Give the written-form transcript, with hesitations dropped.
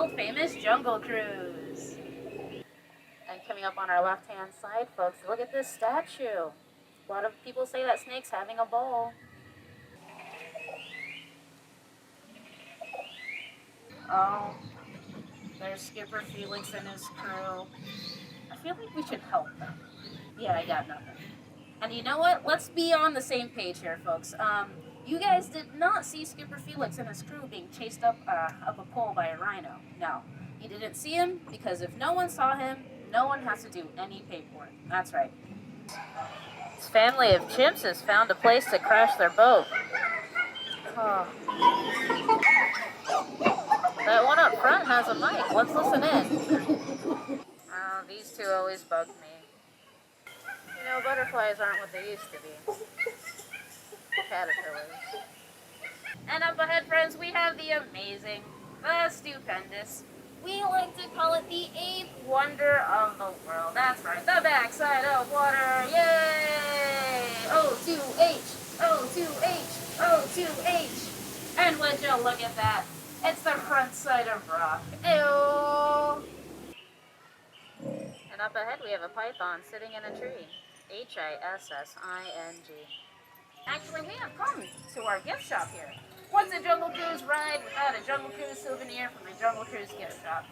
world-famous Jungle Cruise. And coming up on our left-hand side, folks, look at this statue. A lot of people say that snake's having a ball. Oh, there's Skipper Felix and his crew. I feel like we should help them. Yeah, I got nothing. And you know what? Let's be on the same page here, folks. You guys did not see Skipper Felix and his crew being chased up a pole by a rhino. No, you didn't see him because if no one saw him, no one has to do any paperwork. That's right. This family of chimps has found a place to crash their boat. Oh. That one up front has a mic. Let's listen in. Oh, these two always bug me. You know, butterflies aren't what they used to be. Caterpillars. And up ahead, friends, we have the amazing, the stupendous, we like to call it the eighth wonder of the world. That's right, the backside of water. Yay! O2H, O2H, O2H. And would you look at that? It's the front side of rock. Ew! And up ahead, we have a python sitting in a tree. Hissing. Actually, we have come to our gift shop here. What's a Jungle Cruise ride without a Jungle Cruise souvenir from the Jungle Cruise gift shop?